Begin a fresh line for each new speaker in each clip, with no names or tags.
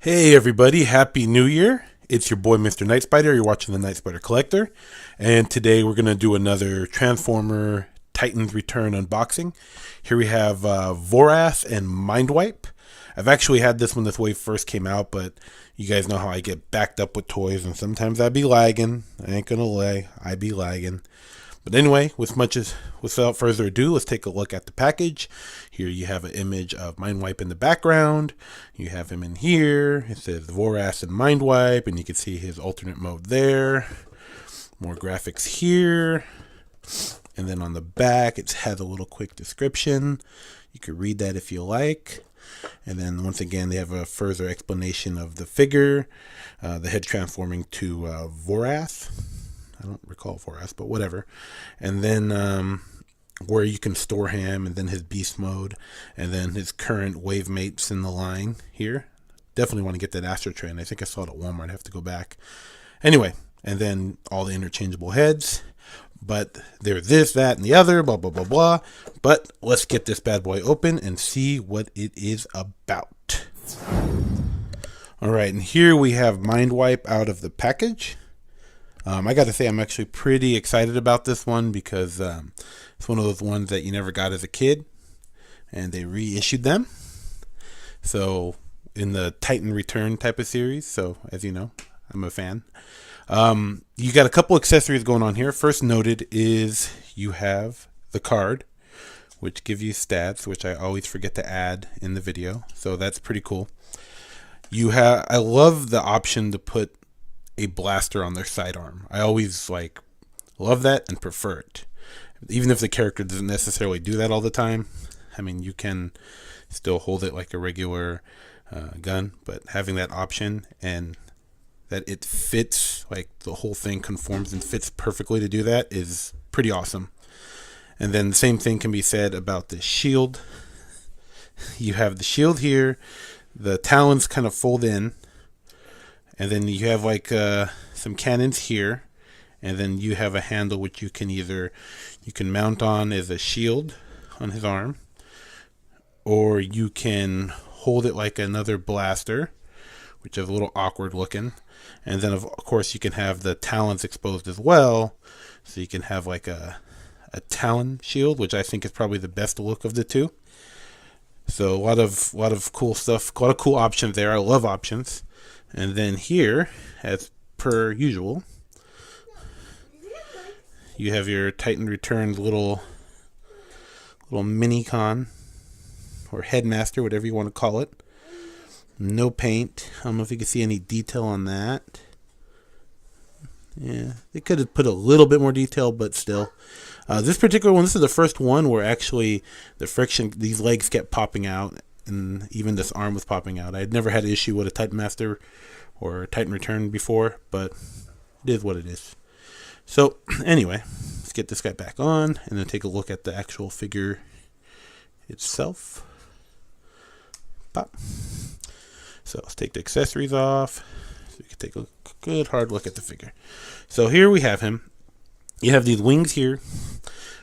Hey everybody, Happy New Year. It's your boy Mr.Nightspyder. You're watching the Nightspyder Collector. And today we're going to do another Transformer Titans Return unboxing. Here we have Vorath and Mindwipe. I've actually had this when this wave first came out, but you guys know how I get backed up with toys and sometimes I be lagging. I ain't going to lie, I be lagging. But anyway, without further ado, let's take a look at the package. Here you have an image of Mindwipe in the background. You have him in here. It says Vorath and Mindwipe, and you can see his alternate mode there. More graphics here. And then on the back, it has a little quick description. You can read that if you like. And then once again, they have a further explanation of the figure, the head transforming to Vorath. I don't recall Vorath, but whatever. And then where you can store him, and then his beast mode, and then his current wave mates in the line here. Definitely want to get that Astro Train. I think I saw it at Walmart. I have to go back. Anyway, and then all the interchangeable heads. But there's this, that, and the other, blah, blah, blah, blah. But let's get this bad boy open and see what it is about. All right, and here we have Mindwipe out of the package. I got to say, I'm actually pretty excited about this one because it's one of those ones that you never got as a kid, and they reissued them. So in the Titan Return type of series. So as you know, I'm a fan. You got a couple accessories going on here. First noted is you have the card, which gives you stats, which I always forget to add in the video. So that's pretty cool. I love the option to put a blaster on their sidearm. I always love that and prefer it. Even if the character doesn't necessarily do that all the time. I mean, you can still hold it like a regular gun, but having that option and that it fits, like the whole thing conforms and fits perfectly to do that is pretty awesome. And then the same thing can be said about the shield. You have the shield here, the talons kind of fold in, and then you have some cannons here, and then you have a handle which you can mount on as a shield on his arm, or you can hold it like another blaster, which is a little awkward looking. And then of course you can have the talons exposed as well, so you can have like a talon shield, which I think is probably the best look of the two. So a lot of cool stuff, a lot of cool options there. I love options. And then here, as per usual, you have your Titan Returns little mini con or headmaster, whatever you want to call it. No paint. I don't know if you can see any detail on that. Yeah, they could have put a little bit more detail, but still. This particular one, this is the first one where actually the friction, these legs kept popping out, and even this arm was popping out. I had never had an issue with a Titan Master or a Titan Return before, but it is what it is. So anyway, let's get this guy back on and then take a look at the actual figure itself. Pop. So let's take the accessories off so we can take a good hard look at the figure. So here we have him. You have these wings here.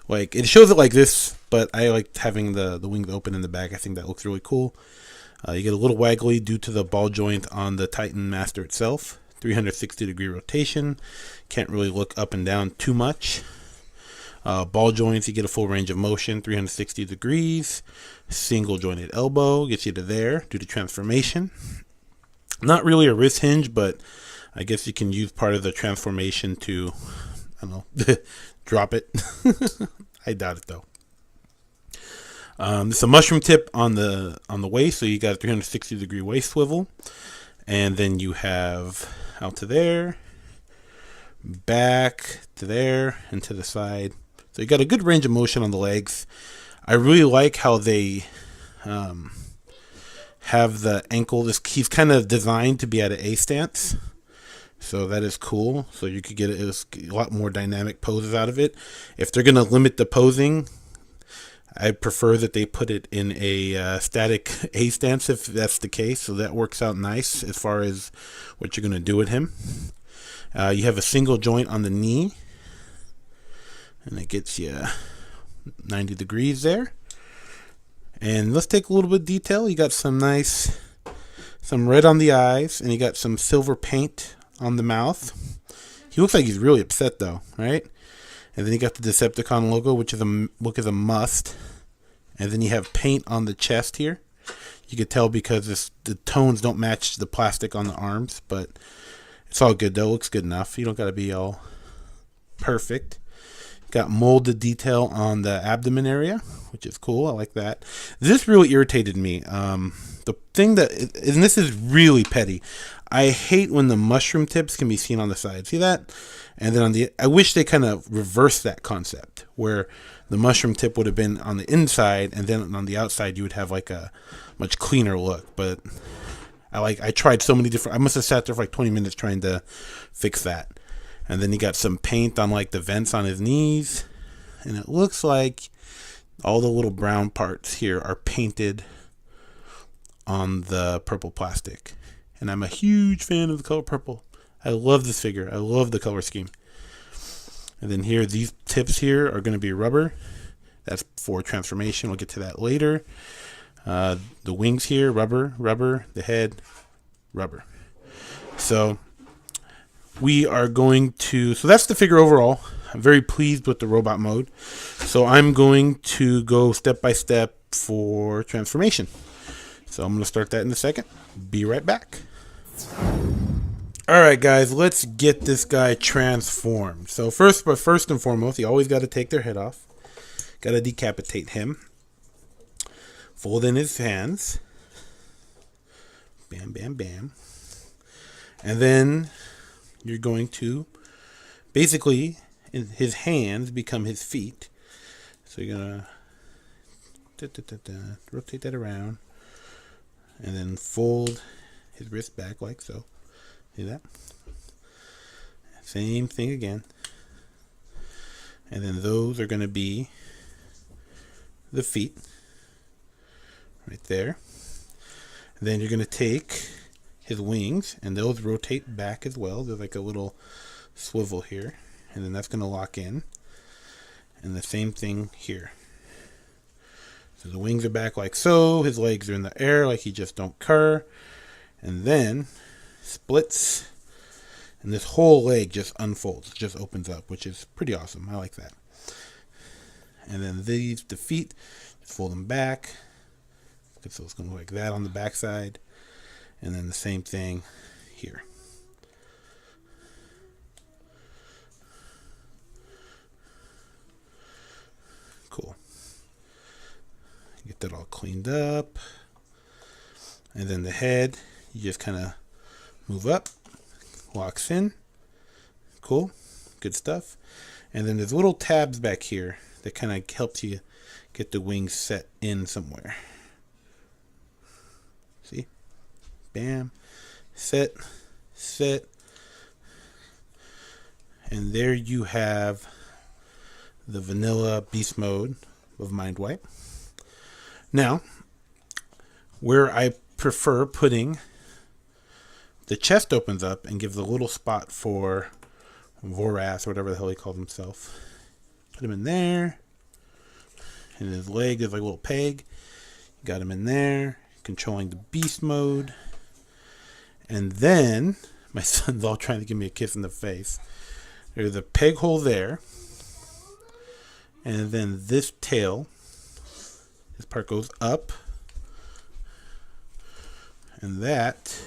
Like, it shows it like this, but I like having the wings open in the back. I think that looks really cool. You get a little waggly due to the ball joint on the Titan Master itself. 360-degree rotation. Can't really look up and down too much. Ball joints, you get a full range of motion, 360 degrees. Single jointed elbow gets you to there due to transformation. Not really a wrist hinge, but I guess you can use part of the transformation to, I don't know, drop it. I doubt it though. It's a mushroom tip on the waist, so you got a 360-degree waist swivel, and then you have out to there, back to there, and to the side. So you got a good range of motion on the legs. I really like how they have the ankle. He's kind of designed to be at an A stance, so that is cool. So you could get a lot more dynamic poses out of it. If they're going to limit the posing, I prefer that they put it in a static A stance if that's the case. So that works out nice as far as what you're going to do with him. You have a single joint on the knee, and it gets you 90 degrees there. And let's take a little bit of detail. You got some nice some red on the eyes, and he got some silver paint on the mouth. He looks like he's really upset though, right? And then you got the Decepticon logo, which is a must. And then you have paint on the chest here. You could tell because the tones don't match the plastic on the arms, but it's all good though. Looks good enough. You don't got to be all perfect. Got molded detail on the abdomen area, which is cool. I like that. This really irritated me. The thing that, and this is really petty, I hate when the mushroom tips can be seen on the side. See that? And then I wish they kind of reversed that concept, where the mushroom tip would have been on the inside, and then on the outside you would have like a much cleaner look. But I tried so many different. I must have sat there for like 20 minutes trying to fix that. And then he got some paint on like the vents on his knees, and it looks like all the little brown parts here are painted on the purple plastic. And I'm a huge fan of the color purple. I love this figure. I love the color scheme. And then here, these tips here are going to be rubber. That's for transformation. We'll get to that later. The wings here, rubber. The head, rubber. So we are going to, so that's the figure overall. I'm very pleased with the robot mode. So I'm going to go step by step for transformation. So I'm going to start that in a second. Be right back. Alright guys, let's get this guy transformed. So first and foremost, you always got to take their head off. Got to decapitate him. Fold in his hands. Bam, bam, bam. And then you're going to, basically, his hands become his feet. So you're going to rotate that around. And then fold his wrist back like so. See that? Same thing again. And then those are going to be the feet. Right there. And then you're going to take his wings, and those rotate back as well. There's like a little swivel here. And then that's going to lock in. And the same thing here. So the wings are back like so. His legs are in the air like he just don't care. And then splits. And this whole leg just unfolds. It just opens up, which is pretty awesome. I like that. And then the feet, just fold them back. So it's going to look like that on the back side. And then the same thing here. Cool. Get that all cleaned up. And then the head, you just kind of move up, locks in. Cool. Good stuff. And then there's little tabs back here that kind of helps you get the wings set in somewhere. See? Bam. Set. And there you have the vanilla beast mode of Mindwipe. Now, where I prefer putting the chest opens up and gives a little spot for Vorath or whatever the hell he called himself. Put him in there. And his leg is like a little peg. Got him in there. Controlling the beast mode. And then, my son's all trying to give me a kiss in the face. There's a peg hole there. And then this tail, this part goes up. And that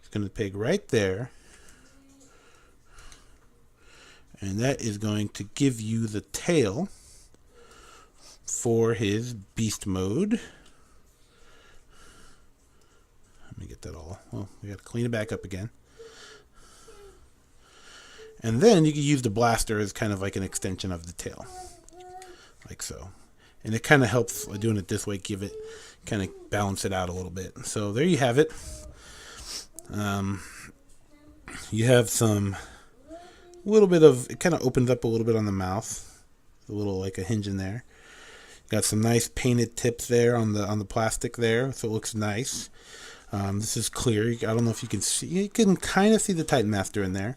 is going to peg right there. And that is going to give you the tail for his beast mode. Let me get that all. Well, we got to clean it back up again. And then you can use the blaster as kind of like an extension of the tail. Like so. And it kind of helps doing it this way, give it, kind of balance it out a little bit. So there you have it. You have some, little bit of, it kind of opens up a little bit on the mouth. A little like a hinge in there. Got some nice painted tips there on the plastic there, so it looks nice. This is clear. I don't know if you can see. You can kind of see the Titan Master in there.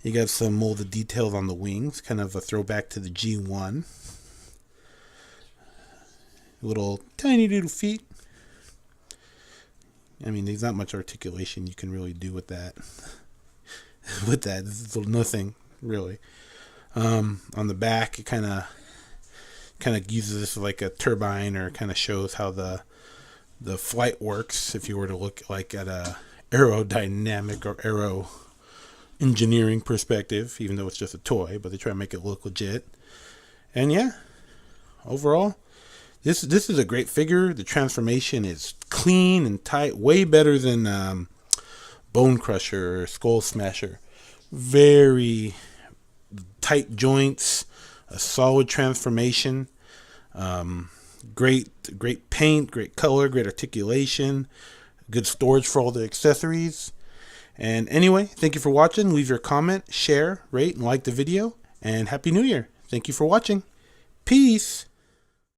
You got some molded details on the wings, kind of a throwback to the G1. Little tiny little feet. I mean, there's not much articulation you can really do with that. With that, it's nothing really. On the back, it kind of uses this like a turbine, or kind of shows how the flight works. If you were to look like at a aerodynamic or aero engineering perspective, even though it's just a toy, but they try to make it look legit. And yeah, overall, this is a great figure. The transformation is clean and tight, way better than Bone Crusher or Skull Smasher. Very tight joints, a solid transformation, great paint, great color, great articulation, good storage for all the accessories. And anyway, thank you for watching. Leave your comment, share, rate, and like the video. And Happy New Year. Thank you for watching. Peace.